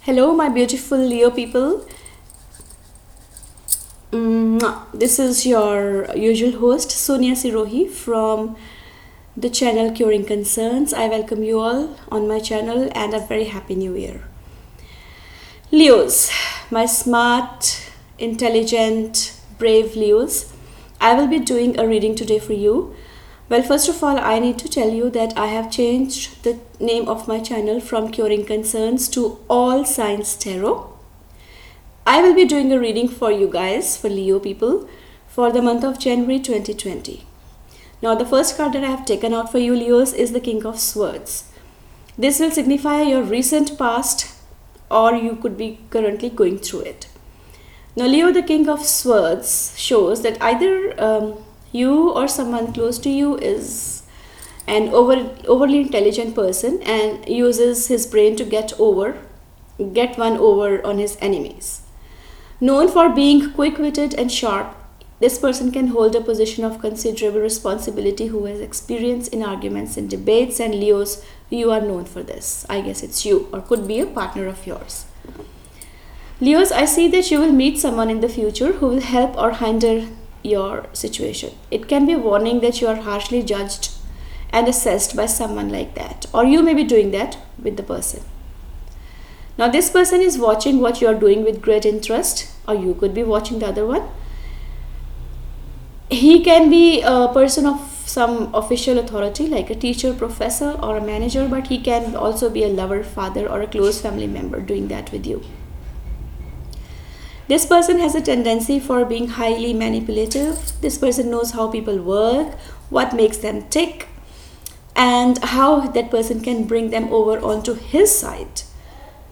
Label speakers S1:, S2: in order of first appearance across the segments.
S1: Hello, my beautiful Leo people. This is your usual host, Sonia Sirohi from the channel Curing Concerns. I welcome you all on my channel and a very happy new year. Leos, my smart, intelligent, brave Leos, I will be doing a reading today for you. Well, first of all, I need to tell you that I have changed the name of my channel from Curing Concerns to All Signs Tarot. I will be doing a reading for you guys, for Leo people, for the month of January 2020. Now, the first card that I have taken out for you, Leos, is the King of Swords. This will signify your recent past, or you could be currently going through it. Now, Leo, the King of Swords shows that either you or someone close to you is an overly intelligent person and uses his brain to get one over on his enemies. Known for being quick-witted and sharp, this person can hold a position of considerable responsibility who has experience in arguments and debates, and Leos, you are known for this. I guess it's you, or could be a partner of yours. Leos, I see that you will meet someone in the future who will help or hinder your situation. It can be a warning that you are harshly judged and assessed by someone like that, or you may be doing that with the person. Now, this person is watching what you are doing with great interest, or you could be watching the other one. He can be a person of some official authority like a teacher, professor, or a manager, but he can also be a lover, father, or a close family member doing that with you. This person has a tendency for being highly manipulative. This person knows how people work, what makes them tick, and how that person can bring them over onto his side.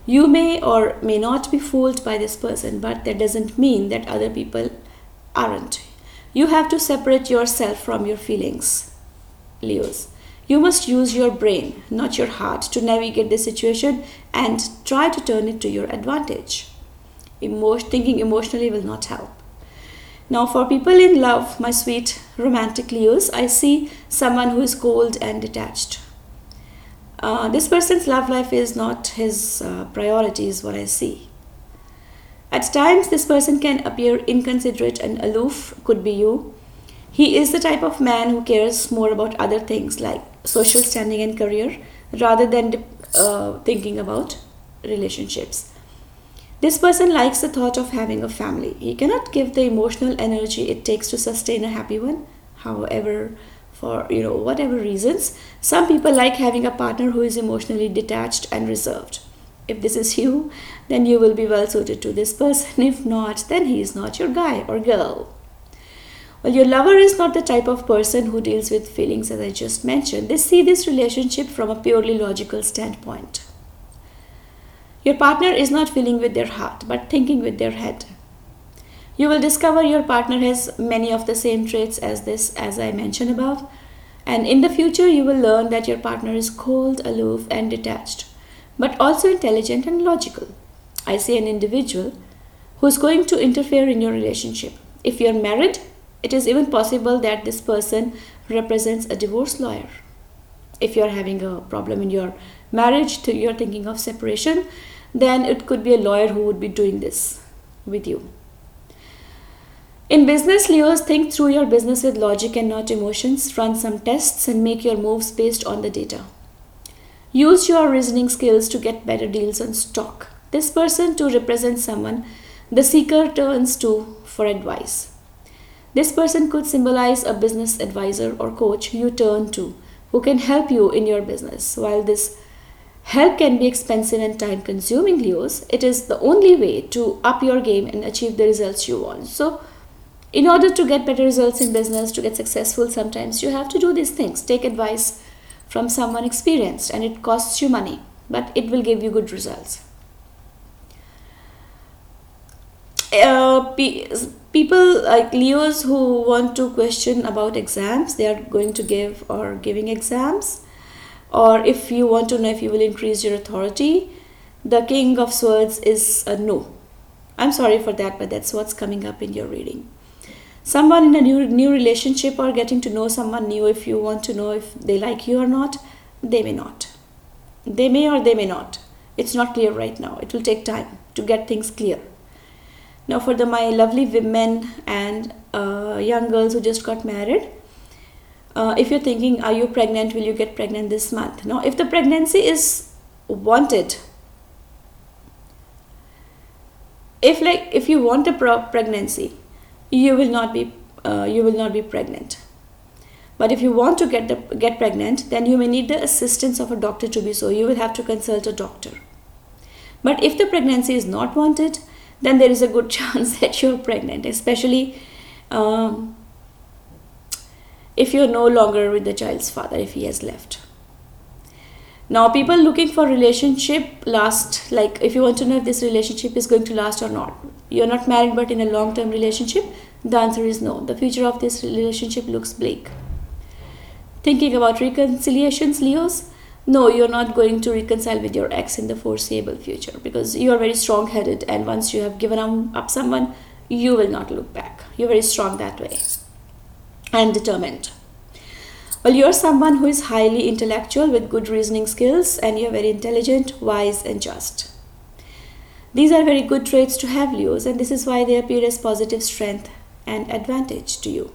S1: You may or may not be fooled by this person, but that doesn't mean that other people aren't. You have to separate yourself from your feelings, Leos. You must use your brain, not your heart, to navigate this situation and try to turn it to your advantage. Thinking emotionally will not help. Now, for people in love, my sweet romantic Leos, I see someone who is cold and detached. This person's love life is not his priority, is what I see. At times, this person can appear inconsiderate and aloof, could be you. He is the type of man who cares more about other things like social standing and career rather than thinking about relationships. This person likes the thought of having a family. He cannot give the emotional energy it takes to sustain a happy one. However, for whatever reasons, some people like having a partner who is emotionally detached and reserved. If this is you, then you will be well suited to this person. If not, then he is not your guy or girl. Well, your lover is not the type of person who deals with feelings, as I just mentioned. They see this relationship from a purely logical standpoint. Your partner is not feeling with their heart, but thinking with their head. You will discover your partner has many of the same traits as I mentioned above. And in the future, you will learn that your partner is cold, aloof, and detached, but also intelligent and logical. I see an individual who is going to interfere in your relationship. If you're married, it is even possible that this person represents a divorce lawyer. If you're having a problem in your marriage, you're thinking of separation, then it could be a lawyer who would be doing this with you. In business, Leos, think through your business with logic and not emotions. Run some tests and make your moves based on the data. Use your reasoning skills to get better deals on stock. This person to represent someone the seeker turns to for advice. This person could symbolize a business advisor or coach you turn to who can help you in your business. While this help can be expensive and time consuming, Leos, it is the only way to up your game and achieve the results you want. So, in order to get better results in business, to get successful, sometimes you have to do these things. Take advice from someone experienced, and it costs you money, but it will give you good results. People like Leos who want to question about exams, they are going to give or giving exams, or if you want to know if you will increase your authority, the King of Swords is a no. I'm sorry for that, but that's what's coming up in your reading. Someone in a new relationship or getting to know someone new, if you want to know if they like you or not, they may not. They may or they may not. It's not clear right now. It will take time to get things clear. Now, for my lovely women and young girls who just got married, if you're thinking, are you pregnant? Will you get pregnant this month? Now, if the pregnancy is wanted, if you want a pregnancy, you will not be pregnant. But if you want to get pregnant, then you may need the assistance of a doctor to be so. You will have to consult a doctor. But if the pregnancy is not wanted, then there is a good chance that you're pregnant, especially if you're no longer with the child's father, if he has left. Now, people looking for relationship last, like if you want to know if this relationship is going to last or not, you're not married but in a long-term relationship, the answer is no. The future of this relationship looks bleak. Thinking about reconciliations, Leos? No, you're not going to reconcile with your ex in the foreseeable future, because you are very strong-headed, and once you have given up someone, you will not look back. You're very strong that way and determined. Well, you're someone who is highly intellectual with good reasoning skills, and you're very intelligent, wise, and just. These are very good traits to have, Leos, and this is why they appear as positive strength and advantage to you.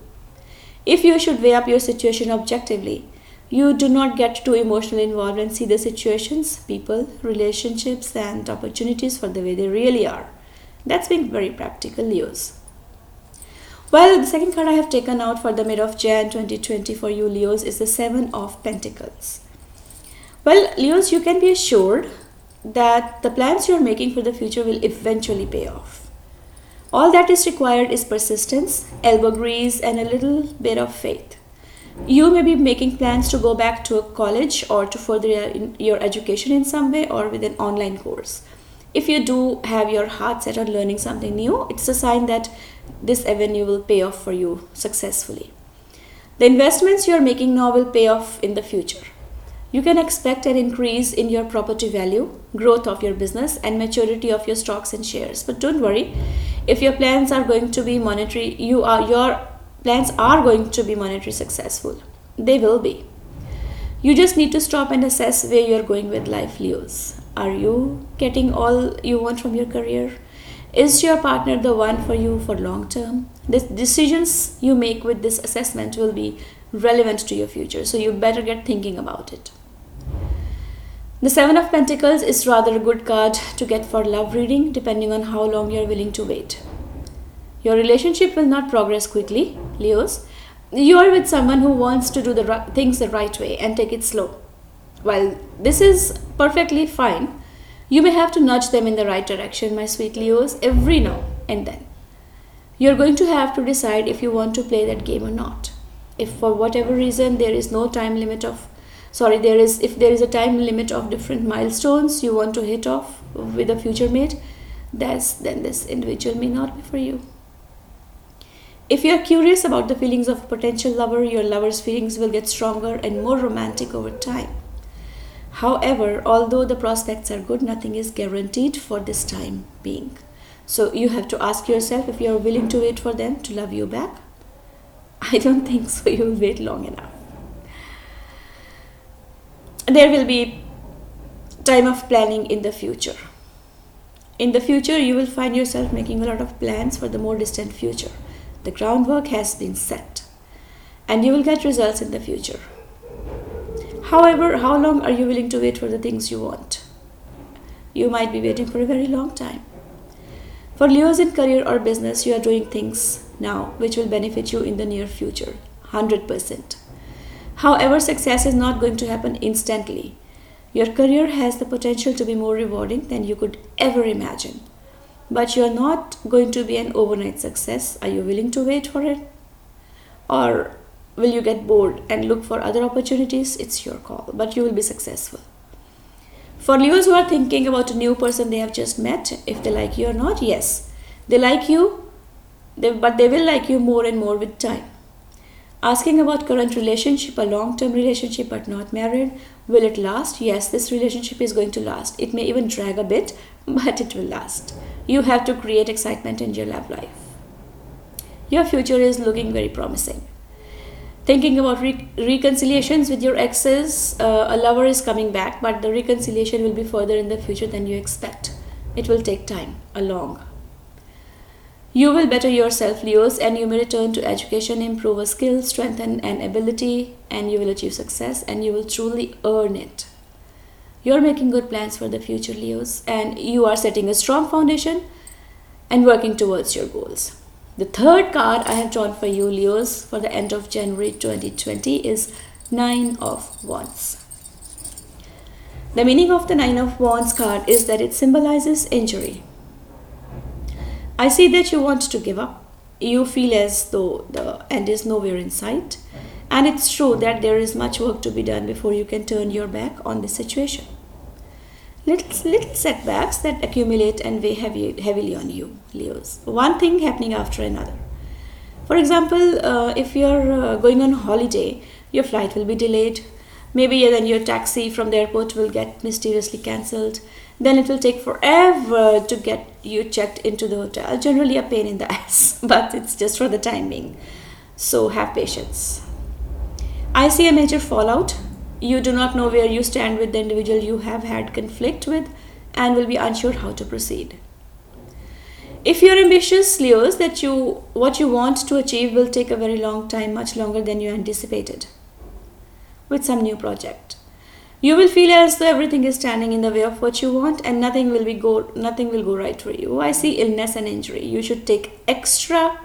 S1: If you should weigh up your situation objectively, you do not get too emotionally involved and see the situations, people, relationships, and opportunities for the way they really are. That's being very practical, Leos. Well, the second card I have taken out for the mid of Jan 2020 for you, Leos, is the Seven of Pentacles. Well, Leos, you can be assured that the plans you're making for the future will eventually pay off. All that is required is persistence, elbow grease, and a little bit of faith. You may be making plans to go back to a college or to further your education in some way or with an online course. If you do have your heart set on learning something new, it's a sign that this avenue will pay off for you successfully. The investments you are making now will pay off in the future. You can expect an increase in your property value, growth of your business, and maturity of your stocks and shares. But don't worry, if your plans are going to be monetary, your plans are going to be monetary successful. They will be. You just need to stop and assess where you're going with life, Leos. Are you getting all you want from your career? Is your partner the one for you for long term? The decisions you make with this assessment will be relevant to your future, so you better get thinking about it. The Seven of Pentacles is rather a good card to get for love reading, depending on how long you're willing to wait. Your relationship will not progress quickly, Leos. You are with someone who wants to do things the right way and take it slow. While this is perfectly fine, you may have to nudge them in the right direction, my sweet Leos, every now and then. You're going to have to decide if you want to play that game or not. If for whatever reason there is no time limit if there is a time limit of different milestones you want to hit off with a future mate, then this individual may not be for you. If you're curious about the feelings of a potential lover, your lover's feelings will get stronger and more romantic over time. However, although the prospects are good, nothing is guaranteed for this time being. So you have to ask yourself if you're willing to wait for them to love you back. I don't think so. You will wait long enough. There will be time of planning in the future. In the future, you will find yourself making a lot of plans for the more distant future. The groundwork has been set, and you will get results in the future. However, how long are you willing to wait for the things you want? You might be waiting for a very long time. For Leos in career or business, you are doing things now which will benefit you in the near future, 100%. However, success is not going to happen instantly. Your career has the potential to be more rewarding than you could ever imagine. But you're not going to be an overnight success. Are you willing to wait for it? Or will you get bored and look for other opportunities? It's your call, but you will be successful. For Leos who are thinking about a new person they have just met, if they like you or not, yes, they like you, but they will like you more and more with time. Asking about current relationship, a long-term relationship but not married, will it last? Yes, this relationship is going to last. It may even drag a bit, but it will last. You have to create excitement in your love life. Your future is looking very promising. Thinking about reconciliations with your exes, a lover is coming back, but the reconciliation will be further in the future than you expect. It will take time, a long. You will better yourself, Leos, and you may return to education, improve a skill, strengthen an ability, and you will achieve success, and you will truly earn it. You're making good plans for the future, Leos, and you are setting a strong foundation and working towards your goals. The third card I have drawn for you, Leos, for the end of January 2020 is Nine of Wands. The meaning of the Nine of Wands card is that it symbolizes injury. I see that you want to give up. You feel as though the end is nowhere in sight. And it's true that there is much work to be done before you can turn your back on this situation. Little setbacks that accumulate and weigh heavily on you, Leos. One thing happening after another. For example, if you're going on holiday, your flight will be delayed. Maybe then your taxi from the airport will get mysteriously cancelled. Then it will take forever to get you checked into the hotel. Generally a pain in the ass, but it's just for the time being. So have patience. I see a major fallout. You do not know where you stand with the individual you have had conflict with and will be unsure how to proceed. If you're ambitious, Leos, that what you want to achieve will take a very long time, much longer than you anticipated, with some new project. You will feel as though everything is standing in the way of what you want and nothing will go right for you. I see illness and injury. You should take extra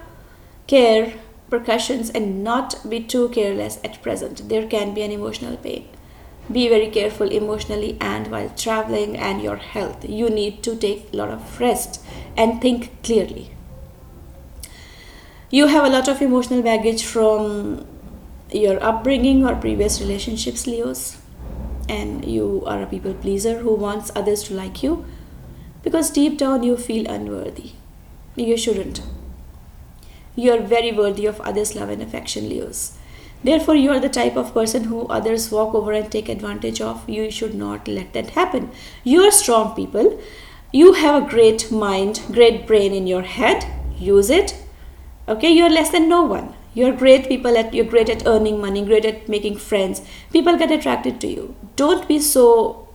S1: care, precautions, and not be too careless at present. There can be an emotional pain. Be very careful emotionally and while traveling and your health. You need to take a lot of rest and think clearly. You have a lot of emotional baggage from your upbringing or previous relationships, Leos. And you are a people pleaser who wants others to like you because deep down you feel unworthy. You shouldn't. You are very worthy of others' love and affection, Leos. Therefore, you are the type of person who others walk over and take advantage of. You should not let that happen. You are strong people. You have a great mind, great brain in your head. Use it. Okay, you are less than no one. You're great people you're great at earning money, great at making friends. People get attracted to you. Don't be so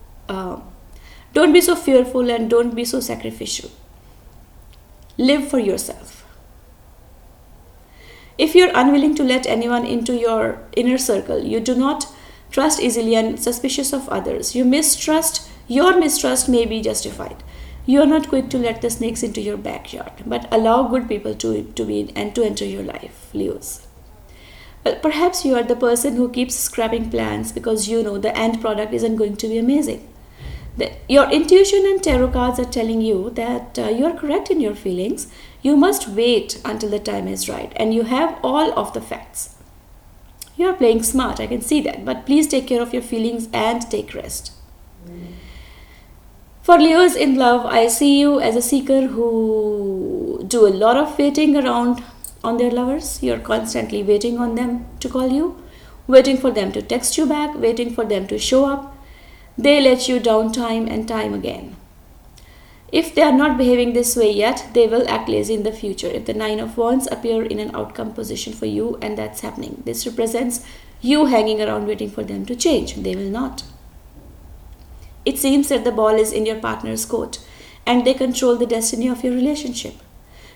S1: fearful and don't be so sacrificial. Live for yourself. If you're unwilling to let anyone into your inner circle, you do not trust easily and suspicious of others. Your mistrust may be justified. You are not quick to let the snakes into your backyard, but allow good people to be and to enter your life, Leos. Well, perhaps you are the person who keeps scrapping plans because you know the end product isn't going to be amazing. Your intuition and tarot cards are telling you that you are correct in your feelings. You must wait until the time is right and you have all of the facts. You are playing smart, I can see that, but please take care of your feelings and take rest. For Leos in love, I see you as a seeker who do a lot of waiting around on their lovers. You're constantly waiting on them to call you, waiting for them to text you back, waiting for them to show up. They let you down time and time again. If they are not behaving this way yet, they will act lazy in the future. If the Nine of Wands appear in an outcome position for you and that's happening, this represents you hanging around waiting for them to change. They will not. It seems that the ball is in your partner's court and they control the destiny of your relationship.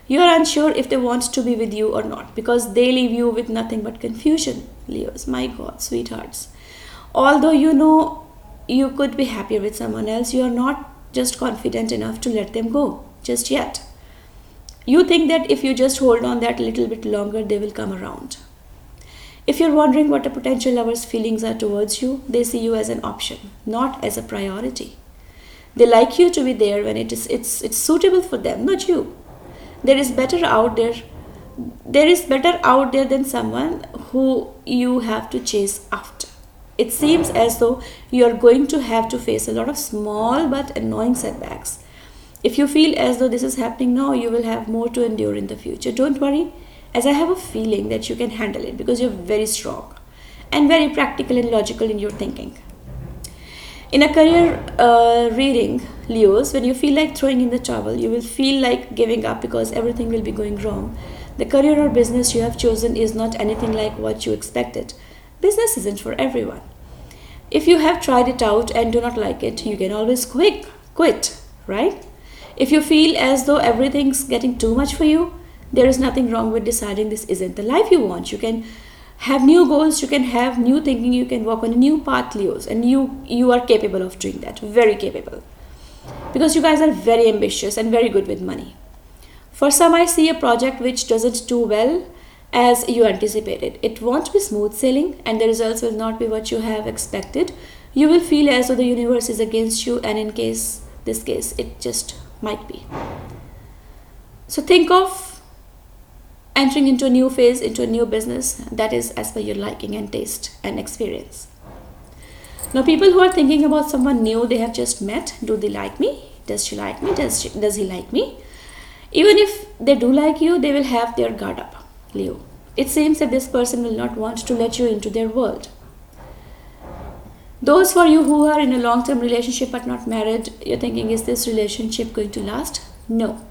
S1: You are unsure if they want to be with you or not because they leave you with nothing but confusion. Leos, my God, sweethearts. Although you know you could be happier with someone else, you are not just confident enough to let them go just yet. You think that if you just hold on that little bit longer, they will come around. If you're wondering what a potential lover's feelings are towards you, they see you as an option, not as a priority. They like you to be there when it's suitable for them, not you. There is better out there than someone who you have to chase after. It seems as though you are going to have to face a lot of small but annoying setbacks. If you feel as though this is happening now, you will have more to endure in the future. Don't worry, as I have a feeling that you can handle it because you're very strong and very practical and logical in your thinking. In a career reading, Leos, when you feel like throwing in the towel, you will feel like giving up because everything will be going wrong. The career or business you have chosen is not anything like what you expected. Business isn't for everyone. If you have tried it out and do not like it, you can always quit, right? If you feel as though everything's getting too much for you, there is nothing wrong with deciding this isn't the life you want. You can have new goals, you can have new thinking, you can walk on a new path, Leos, and you are capable of doing that, very capable. Because you guys are very ambitious and very good with money. For some, I see a project which doesn't do well as you anticipated. It won't be smooth sailing and the results will not be what you have expected. You will feel as though the universe is against you, and in this case, it just might be. So think of entering into a new phase, into a new business that is as per your liking and taste and experience. Now, people who are thinking about someone new they have just met, do they like me? Does she like me? Does he like me? Even if they do like you, they will have their guard up, Leo. It seems that this person will not want to let you into their world. Those for you who are in a long-term relationship but not married, you're thinking, is this relationship going to last? No.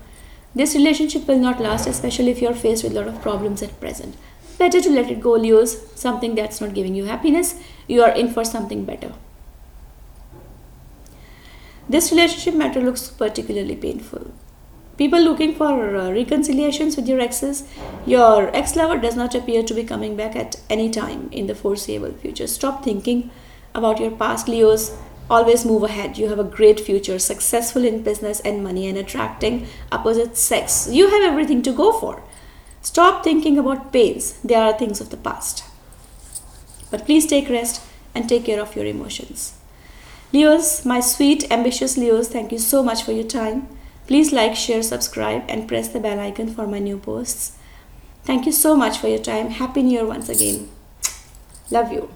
S1: This relationship will not last, especially if you're faced with a lot of problems at present. Better to let it go, Leos. Something that's not giving you happiness, you are in for something better. This relationship matter looks particularly painful. People looking for reconciliations with your exes, your ex-lover does not appear to be coming back at any time in the foreseeable future. Stop thinking about your past, Leos. Always move ahead. You have a great future, successful in business and money and attracting opposite sex. You have everything to go for. Stop thinking about pains. They are things of the past. But please take rest and take care of your emotions. Leos, my sweet, ambitious Leos, thank you so much for your time. Please like, share, subscribe and press the bell icon for my new posts. Thank you so much for your time. Happy New Year once again. Love you.